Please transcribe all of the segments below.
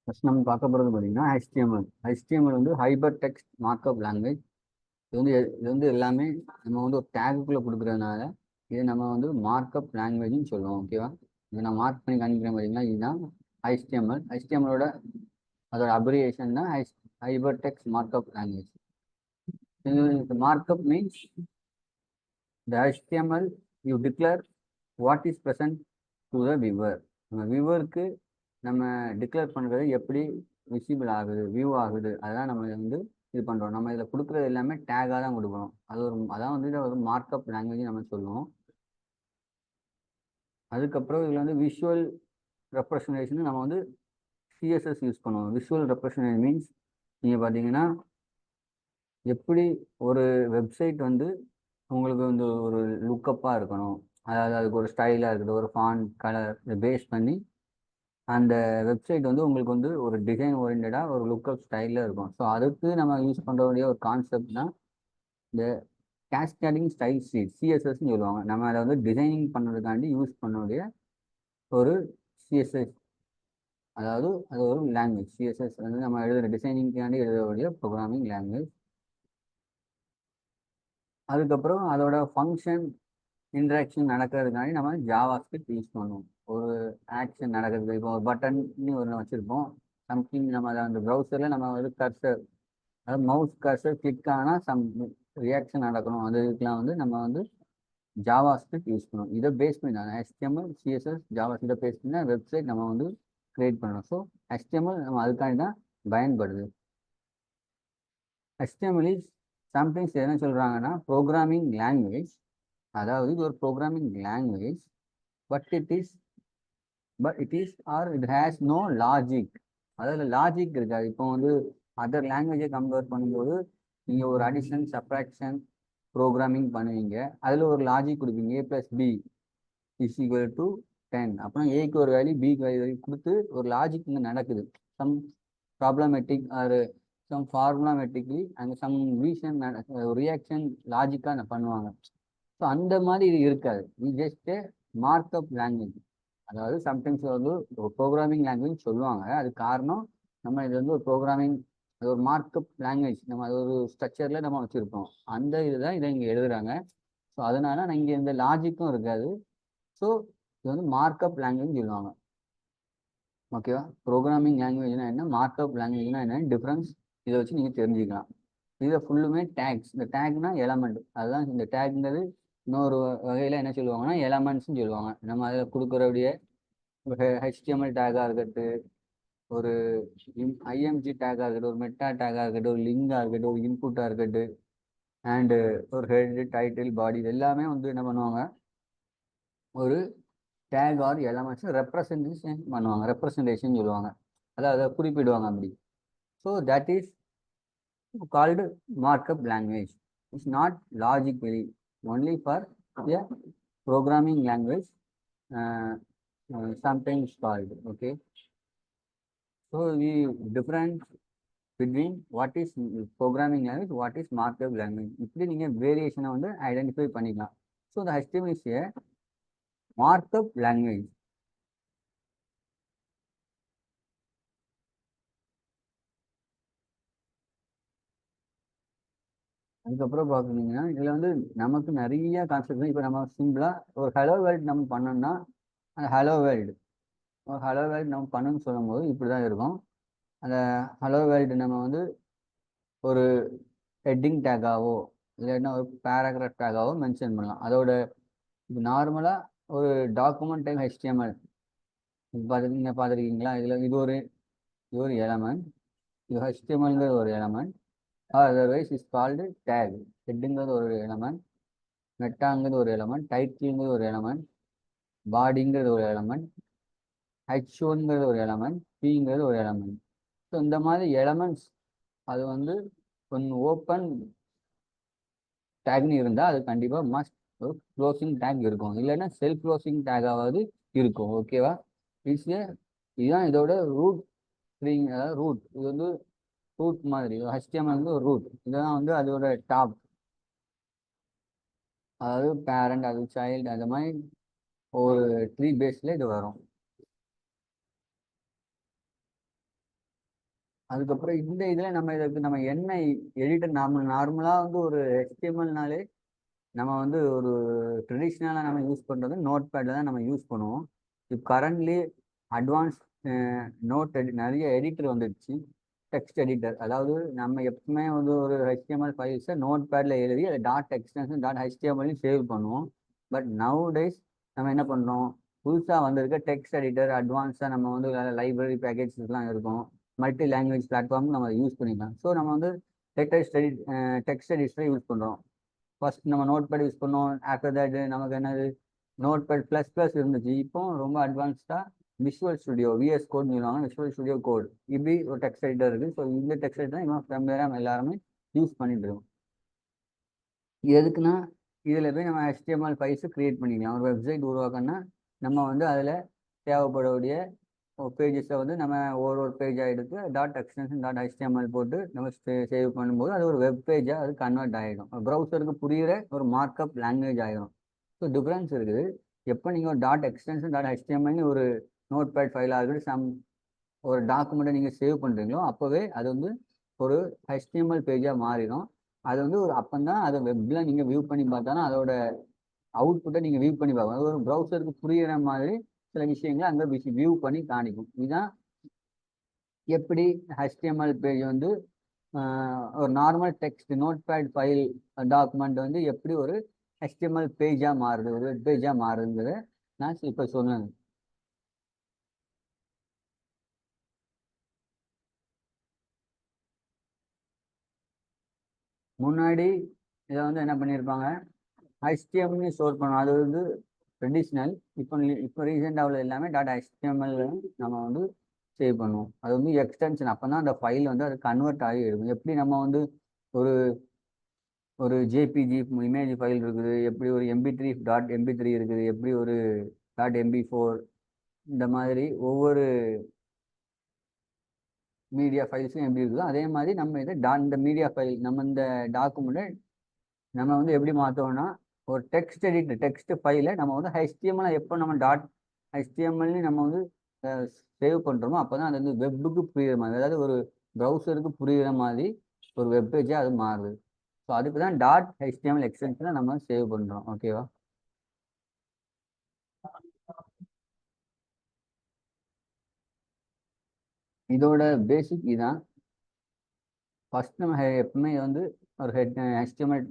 First நம்ம பார்க்க போகிறது பார்த்தீங்கன்னா HTML. HTML வந்து ஹைபர் டெக்ஸ்ட் மார்க்அப் லாங்குவேஜ். இது வந்து எல்லாமே நம்ம வந்து ஒரு டேகுக்குள்ளே கொடுக்குறதுனால இது நம்ம வந்து மார்க்அப் லாங்குவேஜ்னு சொல்லுவோம். ஓகேவா? இதை நான் மார்க் பண்ணி காமிக்கிறேன் பார்த்தீங்கன்னா, இதுதான் HTML. HTMLோட அதோட அப்ரிவேஷன் தான் ஹைபர் டெக்ஸ்ட் மார்க்அப் லாங்குவேஜ். இது markup means the HTML you declare what is present to the viewer. நம்ம வியூவருக்கு நம்ம டிக்ளேர் பண்ணுறது எப்படி விசிபிள் ஆகுது, வியூ ஆகுது, அதான் நம்ம வந்து இது பண்ணுறோம். நம்ம இதில் கொடுக்குறது எல்லாமே டேகாக தான் கொடுக்குறோம். அதான் வந்து இதை ஒரு மார்க்அப் லாங்குவேஜ் நம்ம சொல்லுவோம். அதுக்கப்புறம் இதில் வந்து விஷுவல் ரெப்ரசன்டேஷன் நம்ம வந்து சிஎஸ்எஸ் யூஸ் பண்ணுவோம். விஷுவல் ரெப்ரசன்டேஷன் மீன்ஸ் நீங்கள் பார்த்தீங்கன்னா எப்படி ஒரு வெப்சைட் வந்து உங்களுக்கு வந்து ஒரு லுக்கப்பாக இருக்கணும், அதாவது அதுக்கு ஒரு ஸ்டைலாக இருக்கட்டும், ஒரு ஃபாண்ட் கலர் பேஸ் பண்ணி அந்த வெப்சைட் வந்து உங்களுக்கு வந்து ஒரு டிசைன் ஓரியன்டாக ஒரு லுக்கப் ஸ்டைலில் இருக்கும். ஸோ அதுக்கு நம்ம யூஸ் பண்ணுறக்கூடிய ஒரு கான்செப்ட் தான் இந்த கேஸ்கேடிங் ஸ்டைல் ஷீட், சிஎஸ்எஸ்ன்னு சொல்லுவாங்க. நம்ம அதை வந்து டிசைனிங் பண்ணுறதுக்காண்டி யூஸ் பண்ணக்கூடிய ஒரு சிஎஸ்எஸ், அதாவது அது ஒரு லாங்குவேஜ். சிஎஸ்எஸ் வந்து நம்ம எழுதுகிற டிசைனிங்காண்டி எழுதக்கூடிய ப்ரோக்ராமிங் லாங்குவேஜ். அதுக்கப்புறம் அதோட ஃபங்க்ஷன் இன்ட்ராக்ஷன் நடக்கிறதுக்காண்டி நம்ம ஜாவா ஸ்கிரிப்ட் யூஸ் பண்ணுவோம். ஒரு ஆக்ஷன் நடக்கிறது, இப்போ ஒரு பட்டன்னு ஒன்று வச்சுருப்போம். சம்திங் நம்ம அதை அந்த ப்ரௌசரில் நம்ம வந்து கர்சர், அதாவது மவுஸ் கர்சர் கிளிக் ஆனால் ரியாக்ஷன் நடக்கணும். அதுக்கெலாம் வந்து நம்ம வந்து ஜாவா ஸ்கிரிப்ட் யூஸ் பண்ணுவோம். இதை பேஸ் பண்ணி தான் HTML, CSS, ஜாவா ஸ்கிரிப்டை பேஸ் பண்ணி தான் வெப்சைட் நம்ம வந்து கிரியேட் பண்ணணும். ஸோ HTML நம்ம அதுக்காண்டி தான் பயன்படுது. HTML இஸ் சம்டைம்ஸ் என்ன சொல்கிறாங்கன்னா ப்ரோக்ராமிங் லாங்குவேஜ். அதாவது இது ஒரு programming language, but it is or it has no logic. அதாவது லாஜிக் இருக்காது. இப்போ வந்து அதர் லாங்குவேஜை கம்பேர் பண்ணும்போது நீங்கள் ஒரு அடிஷன், சப்ராக்ஷன் ப்ரோக்ராமிங் பண்ணுவீங்க, அதில் ஒரு லாஜிக் கொடுப்பீங்க. A+B = 10. அப்புறம் ஏக்கு ஒரு வேல்யூ, பிக்கு வேல்யூ கொடுத்து ஒரு லாஜிக் இங்கே நடக்குது. சம் ப்ராப்ளமேட்டிக் ஆர் சம் ஃபார்முலாமேட்டிக்லி அங்கே சம் ரீசன் ரியாக்ஷன் லாஜிக்காக பண்ணுவாங்க. ஸோ அந்த மாதிரி இது இருக்காது. இது ஜஸ்ட் மார்க்அப் லாங்குவேஜ். அதாவது சம்டைம்ஸ் வந்து ஒரு ப்ரோக்ராமிங் லாங்குவேஜ் சொல்லுவாங்க. அது காரணம் நம்ம இது வந்து ஒரு ப்ரோக்ராமிங், அது ஒரு மார்க்அப் லாங்குவேஜ், நம்ம அது ஒரு ஸ்ட்ரக்சரில் நம்ம வச்சுருப்போம். அந்த இதுதான் இதை இங்கே எழுதுறாங்க. ஸோ அதனால நான் இங்கே இந்த லாஜிக்கும் இருக்காது. ஸோ இது வந்து மார்க்அப் லாங்குவேஜ் சொல்லுவாங்க. ஓகேவா? ப்ரோக்ராமிங் லாங்குவேஜ்னா என்ன, மார்க்அப் லாங்குவேஜ்னா என்ன, டிஃப்ரென்ஸ் இதை வச்சு நீங்கள் தெரிஞ்சுக்கலாம். இதில் ஃபுல்லுமே டேக்ஸ். இந்த டேக்னா எலமெண்ட். அதுதான் இந்த டேக்ங்கிறது. இன்னொரு வகையில் என்ன சொல்லுவாங்கன்னா எலமெண்ட்ஸ்ன்னு சொல்லுவாங்க. நம்ம அதில் கொடுக்குறக்கூடிய HTML டேக்காக இருக்கட்டும், ஒரு IMG டேக்காக இருக்கட்டும், ஒரு மெட்டா டேக்காக இருக்கட்டும், ஒரு லிங்காக இருக்கட்டும், ஒரு இன்புட்டாக இருக்கட்டும், அண்டு ஒரு ஹெட், டைட்டில், பாடி, இது எல்லாமே வந்து என்ன பண்ணுவாங்க, ஒரு டேக் ஆர் எலமெண்ட்ஸ் ரெப்ரசன்டேஷன் பண்ணுவாங்க. ரெப்ரசன்டேஷன் சொல்லுவாங்க, அதாவது அதை குறிப்பிடுவாங்க அப்படி. So that is called markup language. It's not logically, only for a programming language, uh, sometimes called. Okay, so the difference between what is programming language, what is markup language, இப்படி நீங்கள் வேரியேஷனை வந்து identify பண்ணிக்கலாம். So the HTML is a markup language. அதுக்கப்புறம் பார்க்குறீங்கன்னா இதில் வந்து நமக்கு நிறைய கான்செப்ட். இப்போ நம்ம சிம்பிளாக ஒரு ஹலோ வேர்ல்டு நம்ம பண்ணோம்னா, அந்த ஹலோ வேர்ல்டு நம்ம பண்ணணும்னு சொல்லும்போது இப்படி தான் இருக்கும். அந்த ஹலோ வேர்ல்டு நம்ம வந்து ஒரு ஹெட்டிங் டேக்காவோ இல்லைன்னா ஒரு பேராகிராஃப் டேக்காவோ மென்ஷன் பண்ணலாம். அதோட இது நார்மலாக ஒரு டாக்குமெண்ட் டைப் HTML பார்த்துருக்கீங்களா? இதில் இது ஒரு எலமெண்ட், இது HTMLங்கிறது ஒரு element. Otherwise is called tag. ஹெட்டுங்கிறது ஒரு எலமெண்ட், மெட்டாங்கிறது ஒரு எலமெண்ட், டைட்டில்ங்கிறது ஒரு எலமெண்ட், பாடிங்கிறது ஒரு எலமெண்ட், H1ங்கிறது ஒரு எலமெண்ட், Pங்கிறது ஒரு எலமெண்ட். ஸோ இந்த மாதிரி எலமெண்ட்ஸ் அது வந்து கொஞ்சம் ஓப்பன் டேக்னு இருந்தால் அது கண்டிப்பாக மஸ்ட் ஒரு க்ளோசிங் டேக் இருக்கும், இல்லைன்னா செல்ஃப் க்ளோசிங் டேக்காவது இருக்கும். ஓகேவா? இதுதான் இதோட ரூட் ஸ்ட்ரிங், அதாவது ரூட். இது வந்து ரூட் மாதிரி, HTML வந்து ஒரு ரூட். இதுதான் வந்து அதோட டாப், அதாவது பேரண்ட், அது சைல்டு, அந்த மாதிரி ஒரு ட்ரீ பேஸில் இது வரும். அதுக்கப்புறம் இந்த இதில் நம்ம இதுக்கு நம்ம என்ன எடிட்டர் நார்மலாக வந்து ஒரு HTMLனாலே நம்ம வந்து ஒரு ட்ரெடிஷ்னலாக நம்ம யூஸ் பண்ணுறது நோட் பேடில் தான் நம்ம யூஸ் பண்ணுவோம். இப்போ கரண்ட்லி அட்வான்ஸ் நிறைய எடிட்டர் வந்துடுச்சு. டெக்ஸ்ட் எடிட்டர், அதாவது நம்ம எப்பவுமே வந்து ஒரு HTML ஃபைல்ஸை நோட் பேடில் எழுதி அதை டாட் எக்ஸ்டென்ஷன் டாட் HTMLையும் சேவ் பண்ணுவோம். பட் நவ் டேஸ் நம்ம என்ன பண்ணுறோம், புதுசாக வந்திருக்க டெக்ஸ்ட் எடிட்டர் அட்வான்ஸாக நம்ம வந்து லைப்ரரி பேக்கேஜஸ்லாம் இருக்கும், மல்டி லாங்குவேஜ் பிளாட்ஃபார்ம் நம்ம யூஸ் பண்ணிக்கலாம். ஸோ நம்ம வந்து டெக்ஸ்ட் எடிட்டரை யூஸ் பண்ணுறோம். ஃபர்ஸ்ட் நம்ம நோட் பேட் யூஸ் பண்ணோம். ஆஃப்டர் தட் நமக்கு என்னது நோட் பேட் ப்ளஸ் ப்ளஸ் இருந்துச்சு. இப்போ ரொம்ப அட்வான்ஸ்டாக விஷுவல் ஸ்டுடியோ VS கோட்னு சொல்லுவாங்க, விஷுவல் ஸ்டுடியோ கோட், இப்படி ஒரு டெக்ஸ்ட் எடிட்டர் இருக்குது. ஸோ இந்த டெக்ஸ்ட் எடிட்டர் தான் இவன் ஃபேமிலியாக எல்லாருமே யூஸ் பண்ணிட்டு இருக்கோம். எதுக்குன்னா இதில் போய் நம்ம HTML ஃபைல்ஸு கிரியேட் பண்ணிக்கலாம். ஒரு வெப்சைட் உருவாக்கணும்னா நம்ம வந்து அதில் தேவைப்படக்கூடிய பேஜஸை வந்து நம்ம ஒரு பேஜாக எடுத்து டாட் எக்ஸ்டென்ஷன் டாட் HTML போட்டு நம்ம சேவ் பண்ணும்போது அது ஒரு வெப் பேஜாக அது கன்வெர்ட் ஆகிடும். ப்ரௌசருக்கு புரிகிற ஒரு மார்க்அப் லாங்குவேஜ் ஆகிடும். ஸோ டிஃப்ரென்ஸ் இருக்குது. எப்போ நீங்கள் ஒரு டாட் எக்ஸ்டென்ஷன் டாட் HTMLனு ஒரு நோட் பேட் ஃபைலாக இருக்கட்டும், ஒரு டாக்குமெண்ட்டை நீங்கள் சேவ் பண்ணுறீங்களோ அப்போவே அது வந்து ஒரு HTML பேஜாக மாறிடும். அது வந்து ஒரு அப்போ தான் அதை வெப்பில் நீங்கள் வியூ பண்ணி பார்த்தாலும் அதோட அவுட்புட்டை நீங்கள் வியூ பண்ணி பார்க்கணும். அது ஒரு ப்ரௌசருக்கு புரிகிற மாதிரி சில விஷயங்களை அங்கே வியூ பண்ணி காணிக்கும். இதுதான் எப்படி HTML பேஜ் வந்து ஒரு normal text notepad file document வந்து எப்படி ஒரு HTML பேஜாக மாறுது, ஒரு வெப் பேஜாக மாறுதுங்கிறத நான் இப்போ சொன்னேன். முன்னாடி இதை வந்து என்ன பண்ணியிருப்பாங்க, HTML ஸ்டோர் பண்ணோம். அது வந்து ட்ரெடிஷ்னல். இப்போ ரீசெண்டாக உள்ள எல்லாமே டாட் HTML நம்ம வந்து சேவ் பண்ணுவோம். அது வந்து எக்ஸ்டென்ஷன். அப்போ தான் அந்த ஃபைல் வந்து அது கன்வெர்ட் ஆகி இருக்கும். எப்படி நம்ம வந்து ஒரு ஒரு JPG இமேஜ் ஃபைல் இருக்குது, எப்படி ஒரு MP3 இருக்குது, எப்படி ஒரு .mp4, இந்த மாதிரி ஒவ்வொரு மீடியா ஃபைல்ஸும் எப்படி இருக்குதோ அதே மாதிரி நம்ம இந்த மீடியா ஃபைல் நம்ம இந்த டாக்குமெண்ட்டை நம்ம வந்து எப்படி மாற்றோம்னா ஒரு டெக்ஸ்ட் ஃபைலை நம்ம வந்து HTML எப்போ நம்ம HTMLனு நம்ம வந்து சேவ் பண்ணுறோமோ அப்போ தான் அது வந்து வெப்புக்கு புரிகிற மாதிரி, அதாவது ஒரு ப்ரௌசருக்கு புரிகிற மாதிரி ஒரு வெப் பேஜாக அது மாறுது. ஸோ அதுக்கு தான் .HTML எக்ஸ்டென்ஷனை நம்ம சேவ் பண்ணுறோம். ஓகேவா? இதோட பேசிக் இதான். ஃபர்ஸ்ட் நம்ம எப்பவுமே வந்து ஒரு HTML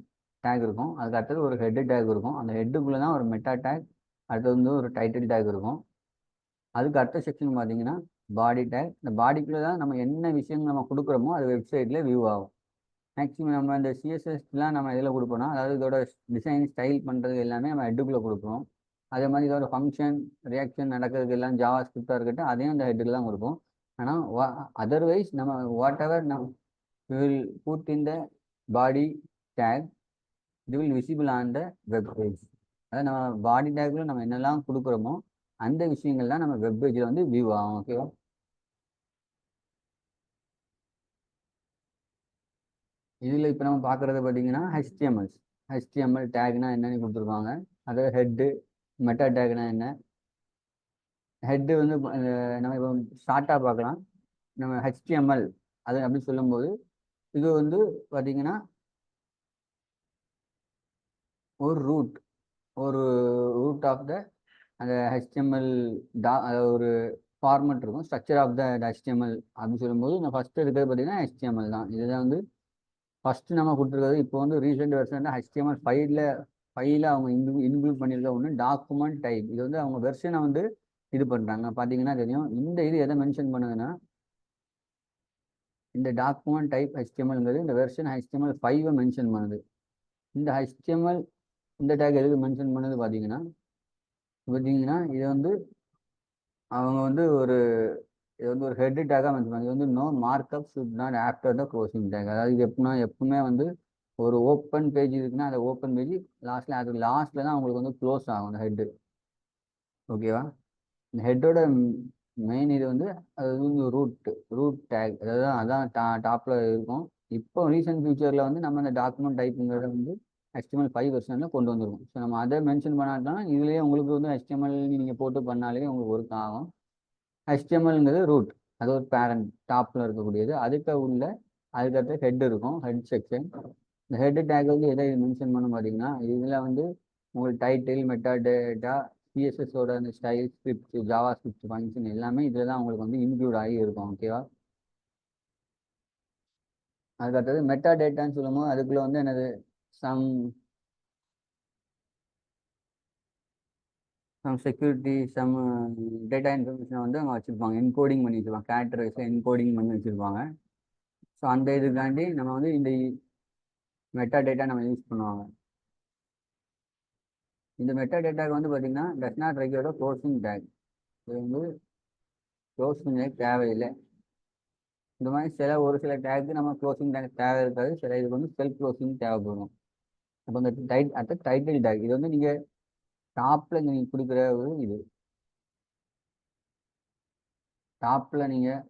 டேக் இருக்கும். அதுக்கு அடுத்தது ஒரு ஹெட் டேக் இருக்கும். அந்த ஹெட்டுக்குள்ளே தான் ஒரு மெட்டா டேக், அடுத்தது வந்து ஒரு டைட்டில் டேக் இருக்கும். அதுக்கு அடுத்த செக்ஷன் பார்த்தீங்கன்னா பாடி டேக். இந்த பாடிக்குள்ளே தான் நம்ம என்ன விஷயங்கள் நம்ம கொடுக்குறோமோ அது வெப்சைட்டில் வியூ ஆகும். மேக்ஸிமம் நம்ம இந்த CSSலாம் நம்ம இதில் கொடுப்போம்னா, அதாவது இதோட டிசைன் ஸ்டைல் பண்ணுறது எல்லாமே நம்ம ஹெட்டுக்குள்ளே கொடுப்போம். அதே மாதிரி இதோட ஃபங்க்ஷன் ரியாக்ஷன் நடக்கிறதுக்கு எல்லாம் ஜாவா ஸ்கிரிப்டாக இருக்கட்டும், அதையும் அந்த ஹெட்டுக்கு தான் கொடுப்போம். ஆனால் அதர்வைஸ் நம்ம whatever will put in the body tag இது will visible on the web page. அதாவது நம்ம பாடி டேக்ல நம்ம என்னெல்லாம் கொடுக்குறோமோ அந்த விஷயங்கள் தான் நம்ம வெப் பேஜில் வந்து வியூ ஆகும். ஓகேவா? இதில் இப்போ நம்ம பார்க்குறது பார்த்தீங்கன்னா HTML டேக்னா என்னன்னு கொடுத்துருப்பாங்க. அதாவது ஹெட்டு, மெட்டா டேக்னா என்ன, ஹெட்டு வந்து நம்ம இப்போ ஷார்ட்டாக பார்க்கலாம். நம்ம HTML அது அப்படி சொல்லும்போது இது வந்து பார்த்தீங்கன்னா ஒரு ஒரு ரூட் ஆஃப் த அந்த HTML ஒரு ஃபார்மெட் இருக்கும், ஸ்ட்ரக்சர் ஆஃப் த HTML அப்படின்னு சொல்லும்போது நான் ஃபஸ்ட்டு இருக்கிறது பார்த்தீங்கன்னா HTML தான். இதுதான் வந்து ஃபஸ்ட்டு நம்ம கொடுத்துருக்கிறது. இப்போ வந்து ரீசெண்ட் வெர்ஷன் HTML ஃபைலில் அவங்க இன்க்ளூட் பண்ணியிருக்க ஒன்று டாக்குமெண்ட் டைப். இது வந்து அவங்க வெர்ஷனை வந்து இது பண்ணுறாங்க. பார்த்தீங்கன்னா தெரியும். இந்த இது எதை மென்ஷன் பண்ணுதுன்னா இந்த டாக்குமெண்ட் டைப் HTMLங்கிறது இந்த வெர்ஷன் HTML5 மென்ஷன் பண்ணுது. இந்த HTML இந்த டேக் எதுக்கு மென்ஷன் பண்ணுது பார்த்தீங்கன்னா இது வந்து அவங்க வந்து இது வந்து ஒரு ஹெட் டேக்காக மென்ஷன் பண்ணுது. இது வந்து no markup should not after the closing tag. அதாவது இது எப்பவுமே வந்து ஒரு ஓப்பன் பேஜ் இருக்குன்னா அந்த ஓப்பன் பேஜ் லாஸ்ட்டில் தான் அவங்களுக்கு வந்து க்ளோஸ் ஆகும் அந்த ஹெட்டு. ஓகேவா? இந்த ஹெட்டோட மெயின் இது வந்து அது வந்து ரூட் டேக், அதான் டாப்பில் இருக்கும். இப்போ ரீசெண்ட் ஃபியூச்சரில் வந்து நம்ம இந்த டாக்குமெண்ட் டைப்புங்கிறத வந்து HTML5 வெர்ஷனில் கொண்டு வந்திருக்கோம். ஸோ நம்ம அதை மென்ஷன் பண்ணாட்டோம்னா இதுலேயே உங்களுக்கு வந்து HTML நீங்கள் போட்டு பண்ணாலே உங்களுக்கு ஒர்க் ஆகும். HTMLங்கிறது ரூட். அது ஒரு பேரண்ட் டாப்பில் இருக்கக்கூடியது. அதுக்கடுத்து ஹெட் இருக்கும், ஹெட் செக்ஷன். இந்த ஹெட் டேக் வந்து எதை மென்ஷன் பண்ண பார்த்தீங்கன்னா, இதில் வந்து உங்களுக்கு டைட்டில், மெட்டா டேட்டா, சிஎஸ்எஸோட அந்த style, script, Java script function எல்லாமே இதில் தான் உங்களுக்கு வந்து இன்க்ளூட் ஆகி இருக்கும். ஓகேவா? அதுக்கடுத்தது மெட்டா டேட்டான்னு சொல்லும்போது அதுக்குள்ளே வந்து என்னது சம் செக்யூரிட்டி, டேட்டா இன்ஃபர்மேஷனை வந்து அவங்க வச்சுருப்பாங்க, என்கோடிங் பண்ணி வச்சுருப்பாங்க, கேரக்டர் வைஸில் என்கோடிங் பண்ணி வச்சுருப்பாங்க. ஸோ அந்த இதுக்காண்டி நம்ம வந்து இந்த மெட்டா டேட்டா நம்ம யூஸ் பண்ணுவாங்க. இந்த மெட்டா டேட்டாக்கு வந்து பார்த்தீங்கன்னா does not require closing take. இது வந்து க்ளோசிங் டேக் தேவையில்லை. இந்த மாதிரி ஒரு சில டேக்கு நம்ம க்ளோசிங் டேக் தேவை இருக்காது, சில இதுக்கு வந்து செல்ஃப் க்ளோசிங் தேவைப்படும். அப்போ இந்த டைட்டில் டேக் இது வந்து நீங்கள் டாப்பில் நீங்கள் கொடுக்குற ஒரு இது டாப்பில் நீங்கள்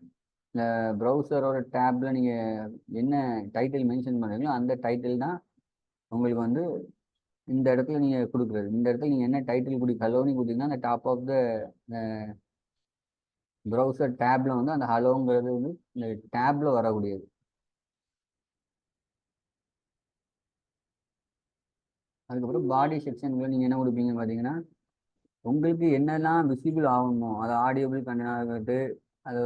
இந்த ப்ரௌசரோட டேப்பில் நீங்கள் என்ன டைட்டில் மென்ஷன் பண்ணுறீங்களோ அந்த டைட்டில் தான் உங்களுக்கு வந்து இந்த இடத்துல நீங்கள் கொடுக்குறது. இந்த இடத்துல நீங்கள் என்ன டைட்டில் ஹலோன்னு கொடுத்தீங்கன்னா அந்த டாப் ஆஃப் த ப்ரௌசர் டேப்ல வந்து அந்த ஹலோங்கிறது வந்து இந்த டேப்ல வரக்கூடியது. அதுக்கப்புறம் பாடி செக்ஷனுக்குள்ள நீங்கள் என்ன கொடுப்பீங்கன்னு பார்த்தீங்கன்னா, உங்களுக்கு என்னெல்லாம் விசிபிள் ஆகணுமோ, அது ஆடியபிள் கண்டென்ட்டாக இருக்கட்டும், அது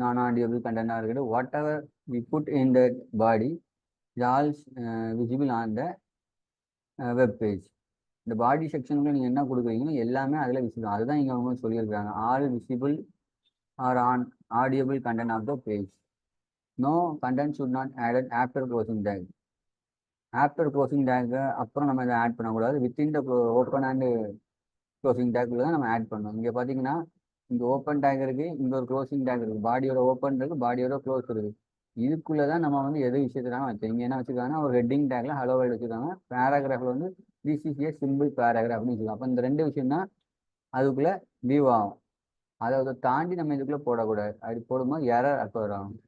நான் ஆடியபிள் கண்டென்ட்டாக இருக்கட்டும், whatever we put in the body is all visible on the web page. இந்த பாடி செக்ஷனுக்குள்ள நீங்கள் என்ன கொடுக்குறீங்களோ எல்லாமே அதில் விசிபிள். அதுதான் இங்கே அவங்க சொல்லியிருக்காங்க, all visible are on audible content of the page. No content should not added after closing tag. After closing tag அப்புறம் நம்ம இதை ஆட் பண்ணக்கூடாது, within the open and closing டேக்குள்ள தான் நம்ம ஆட் பண்ணணும். இங்கே பார்த்தீங்கன்னா இங்கே ஓப்பன் டேக் இருக்குது, இங்கே ஒரு க்ளோசிங் டேக் இருக்குது, பாடியோட ஓப்பன் இருக்குது, பாடியோட க்ளோஸ் இருக்குது. இதுக்குள்ளே தான் நம்ம வந்து எது விஷயத்தான் வச்சோம். இங்கே என்ன வச்சுருக்காங்கன்னா ஒரு ஹெட்டிங் டேக்ல ஹலோ வேர்ல்டு வச்சுருக்காங்க, பேராகிராஃபில் வந்து திஸ் இஸ் ஏ சிம்பிள் பேராகிராஃப்னு வச்சுருக்காங்க. அப்போ இந்த ரெண்டு விஷயம் தான் அதுக்குள்ளே வியூ ஆகும். அதை தாண்டி நம்ம இதுக்குள்ளே போடக்கூடாது. அப்படி போடும்போது எரர் அக்கர் ஆகும்.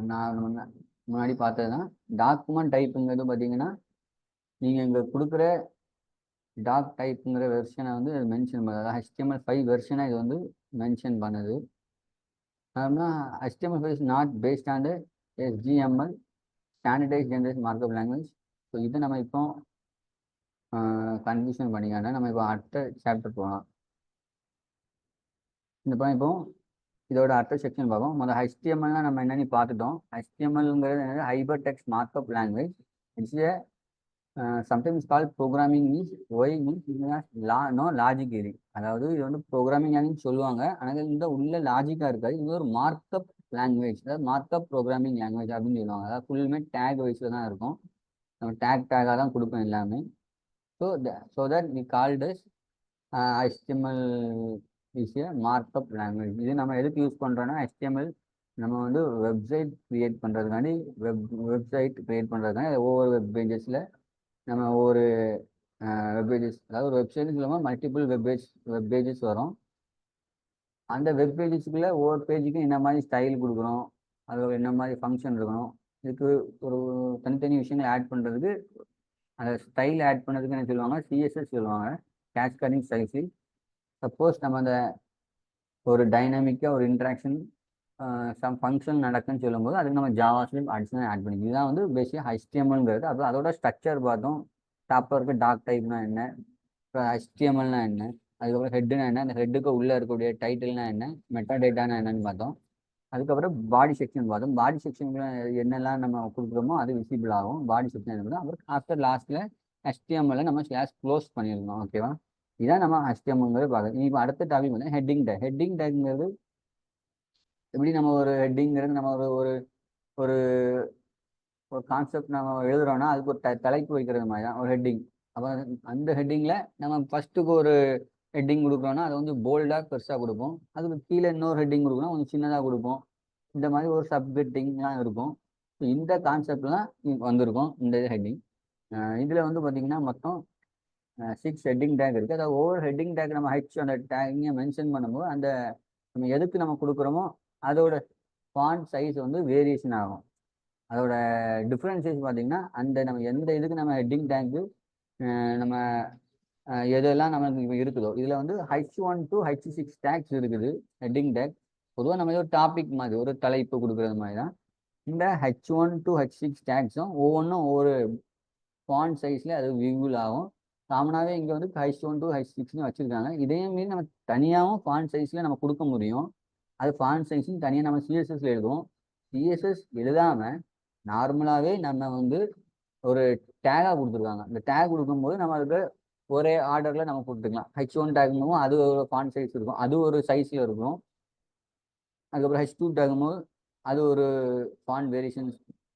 நான் முன்னாடி பார்த்தது தான் டாக்குமெண்ட் டைப்புங்கிறது பார்த்தீங்கன்னா, நீங்கள் இங்கே கொடுக்குற டாக் டைப்புங்கிற வெர்ஷனை வந்து மென்ஷன் பண்ணுது. அதாவது HTML5 வெர்ஷனை இது வந்து மென்ஷன் பண்ணுது. அப்படின்னா HTML5 is not based on the HTML standardise generation markup language. So இதை நம்ம இப்போ கன்ஃபியூஷன் பண்ணிக்காண்டா நம்ம இப்போ அடுத்த சாப்டர் போகலாம். இப்போ இதோட அடுத்த செக்ஷன் பார்ப்போம். முதல்ல HTML நம்ம என்னன்னு பார்த்துட்டோம். HTMLங்கிறது என்னது, hyper text markup language. It's a sometimes call programming means why means no logic இது. அதாவது இது வந்து ப்ரோக்ராமிங் லாங்குவேஜ் சொல்லுவாங்க, ஆனால் இந்த உள்ள லாஜிக்காக இருக்காது. இது ஒரு மார்க்அப் லாங்குவேஜ், அதாவது மார்க்அப் ப்ரோக்ராமிங் லாங்குவேஜ் அப்படின்னு சொல்லுவாங்க. அதாவது ஃபுல்லுமே டேக் வைஸில் தான் இருக்கும், நம்ம டேக்காக தான் கொடுப்போம் எல்லாமே. So that we called as HTML is a markup language. இது நம்ம எதுக்கு யூஸ் பண்ணுறோன்னா, HTML நம்ம வந்து வெப்சைட் க்ரியேட் பண்ணுறதுக்காண்டி வெப்சைட் க்ரியேட் பண்ணுறதுக்காண்டி ஒவ்வொரு வெப் பேஜஸில் நம்ம ஒவ்வொரு வெப் பேஜஸ், அதாவது ஒரு வெப்சைட்னு சொல்லும்போது மல்டிபிள் வெப் பேஜஸ் வரும். அந்த வெப் பேஜஸ்க்குள்ளே ஒவ்வொரு பேஜுக்கும் என்ன மாதிரி ஸ்டைல் கொடுக்குறோம், அதில் என்ன மாதிரி ஃபங்க்ஷன் இருக்கணும், இதுக்கு ஒரு தனித்தனி விஷயங்களை ஆட் பண்ணுறதுக்கு, அந்த ஸ்டைல் ஆட் பண்ணுறதுக்கு என்ன சொல்லுவாங்க, சிஎஸ்எஸ் சொல்லுவாங்க, கேஸ்கேடிங் ஸ்டைல்ஸில். சப்போஸ் நம்ம அந்த ஒரு டைனாமிக்காக ஒரு இன்ட்ராக்ஷன் சம் ஃபங்க்ஷன் நடக்குன்னு சொல்லும்போது அதுக்கு நம்ம ஜாவாஸ்கிரிப்ட் அடிஷனல் ஆட் பண்ணி, இதுதான் வந்து பேசிக்காக HTMLங்கிறது. அப்புறம் அதோட ஸ்ட்ரக்சர் பார்த்தோம். டாப்பில் இருக்க டாக் டைப்னா என்ன, இப்போ HTMLனா என்ன, அதுக்கப்புறம் ஹெட்டுனா என்ன, அந்த ஹெட்டுக்கு உள்ளே இருக்கக்கூடிய டைட்டில்னா என்ன, மெட்டா டேட்டானா என்னன்னு பார்த்தோம். அதுக்கப்புறம் பாடி செக்ஷன் பார்த்தோம். பாடி செக்ஷனுக்கு என்னெல்லாம் நம்ம கொடுக்குறோமோ அது விசிபிள் ஆகும். பாடி செக்ஷன் என்ன, அப்புறம் ஆஃப்டர் லாஸ்ட்டில் HTML நம்ம ஸ்லாஷ் க்ளோஸ் பண்ணியிருக்கோம். ஓகேவா? இதான் நம்ம HTMLங்கிறது பார்க்குறோம். இப்போ அடுத்த டாபிக் வந்து ஹெட்டிங் டேக். ஹெட்டிங் டேக்ங்கிறது எப்படி, நம்ம ஒரு ஹெட்டிங்கிறது நம்ம ஒரு ஒரு ஒரு கான்செப்ட் நம்ம எழுதுறோம்னா அதுக்கு ஒரு தலைப்பு வைக்கிறது மாதிரி தான் ஒரு ஹெட்டிங். அப்போ அந்த ஹெட்டிங்கில் நம்ம ஃபஸ்ட்டுக்கு ஒரு ஹெட்டிங் கொடுக்குறோன்னா அதை வந்து போல்டாக பெருசாக கொடுப்போம், அதுக்கு கீழே இன்னொரு ஹெட்டிங் கொடுக்கணும் கொஞ்சம் சின்னதாக கொடுப்போம். இந்த மாதிரி ஒரு சப் ஹெட்டிங்லாம் இருக்கும். ஸோ இந்த கான்செப்ட்லாம் வந்திருக்கும் இந்த ஹெட்டிங். இதில் வந்து பார்த்திங்கன்னா மொத்தம் 6 ஹெட்டிங் டேக் இருக்குது. அதாவது ஒவ்வொரு ஹெட்டிங் டேக் நம்ம அந்த டேக்கிங்கை மென்ஷன் பண்ணும்போது அந்த நம்ம எதுக்கு நம்ம கொடுக்குறோமோ அதோட ஃபாண்ட் சைஸ் வந்து வேரியேஷன் ஆகும். அதோட டிஃப்ரென்சேஷன் பார்த்தீங்கன்னா அந்த நம்ம எந்த இதுக்கு நம்ம ஹெட்டிங் டேங்க்கு நம்ம எதெல்லாம் நமக்கு இருக்குதோ இதில் வந்து H1 to H6 டேக்ஸ் இருக்குது ஹெட்டிங் டேக். பொதுவாக நம்ம ஒரு டாபிக் மாதிரி ஒரு தலைப்பு கொடுக்குறது மாதிரி தான் இந்த H1 to H6 டேக்ஸும் ஒவ்வொன்றும் ஒவ்வொரு ஃபாண்ட் சைஸில் அது வியூவில் ஆகும். காமனாகவே இங்கே வந்து H1 to H6ன்னு வச்சுருக்காங்க. இதையும் மீறி நம்ம தனியாகவும் ஃபாண்ட் சைஸில் நம்ம கொடுக்க முடியும். அது ஃபாண்ட் சைஸும் தனியாக நம்ம சிஎஸ்எஸ்ல எழுதுவோம். சிஎஸ்எஸ் எழுதாமல் நார்மலாகவே நம்ம வந்து ஒரு டேகாக கொடுத்துருக்காங்க. இந்த டேக் கொடுக்கும்போது நம்ம அதுக்கு ஒரே ஆர்டரில் நம்ம கொடுத்துக்கலாம். H1 டேக்கும்போது அது ஒரு ஃபாண்ட் சைஸ் இருக்கும், அது ஒரு சைஸில் இருக்கும். அதுக்கப்புறம் H2 டேக்கும்போது அது ஒரு ஃபாண்ட் வேரியேஷன்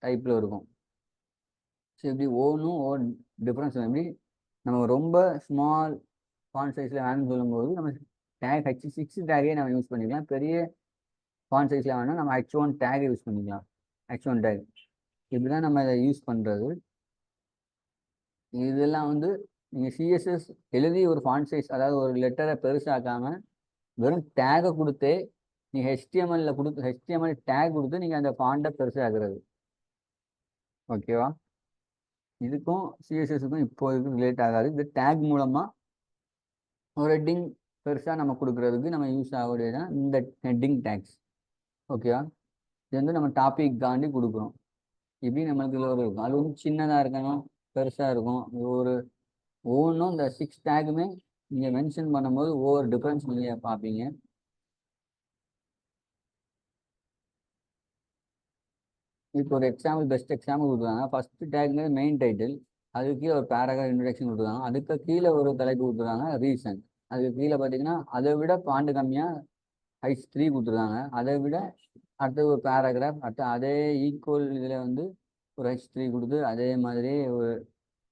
டைப்பில் இருக்கும். ஸோ இப்படி ஒவ்வொன்றும் ஒவ்வொரு டிஃப்ரென்ஸ். எப்படி நம்ம ரொம்ப ஸ்மால் ஃபாண்ட் சைஸில் வேணும்னு சொல்லும்போது நம்ம டேக் H6 டேகே நம்ம யூஸ் பண்ணிக்கலாம். பெரிய ஃபாண்ட் சைஸில் வேணால் நம்ம H1 டேகை யூஸ் பண்ணிக்கலாம். H1 டேக் இப்படி தான் நம்ம இதை யூஸ் பண்ணுறது. இதெல்லாம் வந்து நீங்கள் சிஎஸ்எஸ் எழுதி ஒரு ஃபாண்ட் சைஸ், அதாவது ஒரு லெட்டரை பெருசாக்காமல் வெறும் டேகை கொடுத்து நீங்கள் HTML டேக் கொடுத்து நீங்கள் அந்த ஃபாண்ட்டை பெருசாக்குறது. ஓகேவா? இதுக்கும் சிஎஸ்எஸ்க்கும் இப்போதைக்கு ரிலேட் ஆகாது. இந்த டேக் மூலமாக ஒரு ஹெட்டிங் பெருசாக நம்ம கொடுக்குறதுக்கு நம்ம யூஸ் ஆகக்கூடியதான் இந்த ஹெட்டிங் டேக்ஸ். ஓகேவா? இது வந்து நம்ம டாபிக் காண்டி கொடுக்குறோம். இப்படி நம்மளுக்கு இதில் ஒரு இருக்கும். அது வந்து சின்னதாக இருக்கணும், பெருசாக இருக்கும். ஒவ்வொன்றும் இந்த 6 டேக்குமே நீங்கள் மென்ஷன் பண்ணும்போது ஒவ்வொரு டிஃப்ரென்ஸ் நீங்கள் பார்ப்பீங்க. இப்போ ஒரு எக்ஸாம்பிள், பெஸ்ட் எக்ஸாம்பிள் கொடுத்துருக்காங்க. ஃபர்ஸ்ட் டேக்ங்கிறது மெயின் டைட்டில், அதுக்கு கீழே ஒரு பேராகிராஃப் இன்ட்ரடக்ஷன் கொடுத்துருக்காங்க. அதுக்கு கீழே ஒரு தலைப்பு கொடுத்துருக்காங்க ரீசன். அதுக்கு கீழே பார்த்தீங்கன்னா அதை விட பாண்டு கம்மியாக H3 கொடுத்துருக்காங்க. அதை விட அடுத்து ஒரு பேராகிராஃப், அடுத்து அதே ஈக்குவல் இதில் வந்து ஒரு H3 கொடுத்து அதே மாதிரி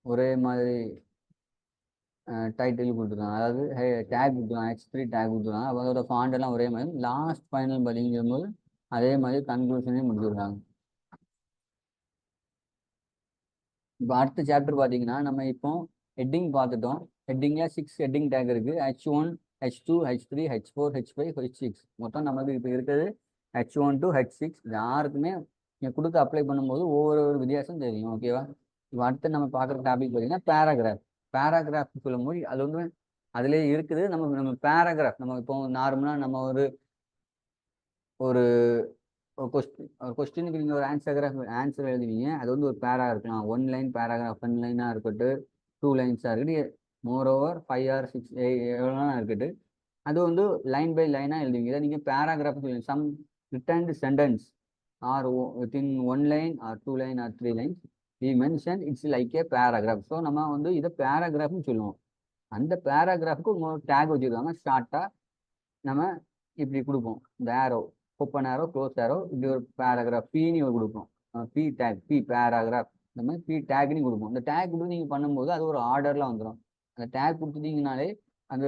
ஒரே மாதிரி டைட்டில் கொடுத்துருக்காங்க. அதாவது டேக் கொடுத்துருக்காங்க, H3 டேக் கொடுத்துருக்காங்க. அப்போ அதோட ஃபாண்ட் எல்லாம் ஒரே மாதிரி. லாஸ்ட் ஃபைனல் படிக்கும்போது அதே மாதிரி கன்க்ளூஷனையும் முடிச்சிருக்காங்க. இப்போ அடுத்த சாப்டர் பார்த்தீங்கன்னா நம்ம இப்போ ஹெட்டிங் பார்த்துட்டோம். ஹெட்டிங்கில் 6 ஹெட்டிங் டேக் இருக்குது. H1, H2, H3, H4, H5, H6. மொத்தம் நமக்கு இப்போ இருக்கிறது H1 to H6. இது யாருக்குமே நீங்கள் கொடுத்து அப்ளை பண்ணும்போது ஒவ்வொரு வித்தியாசம் தெரியும். ஓகேவா? இப்போ அடுத்து நம்ம பார்க்குற டாபிக் பார்த்தீங்கன்னா பேராகிராஃப் சொல்லும்போது அது வந்து அதுலேயே இருக்குது. நம்ம பேராகிராஃப் நம்ம இப்போ நார்மலாக நம்ம ஒரு கொஸ்டினுக்கு நீங்கள் ஒரு ஆன்சர் எழுதுவீங்க. அது வந்து ஒரு பேரா இருக்கலாம். 1 லைன் பேராகிராஃப், 1 லைனாக இருக்கட்டும், 2 லைன்ஸாக இருக்கட்டும், மோரோவர் 5 or 6 எவ்வளோனா இருக்கட்டும். அது வந்து லைன் பை லைனாக எழுதுவீங்க. இதை நீங்கள் பேராகிராஃப் சொல்லுவீங்க. Some returned sentence or within 1 line or 2 line or 3 lines we mention it's like a paragraph. So நம்ம வந்து இதை பேராகிராஃப்னு சொல்லுவோம். அந்த பேராகிராஃபுக்கு ஒரு டேக் வச்சுருக்காங்க. ஷார்ட்டாக நம்ம இப்படி கொடுப்போம். இந்த arrow, open arrow, close arrow, இப்படி ஒரு பேராகிராஃப் பீனி கொடுப்போம். பி டேக், பி பேராகிராஃப், இந்த மாதிரி பி டேக்னு கொடுப்போம். இந்த டேக் கொடுத்து நீங்கள் பண்ணும்போது அது ஒரு ஆர்டரில் வந்துடும். அந்த டேக் கொடுத்துட்டீங்கனாலே அந்த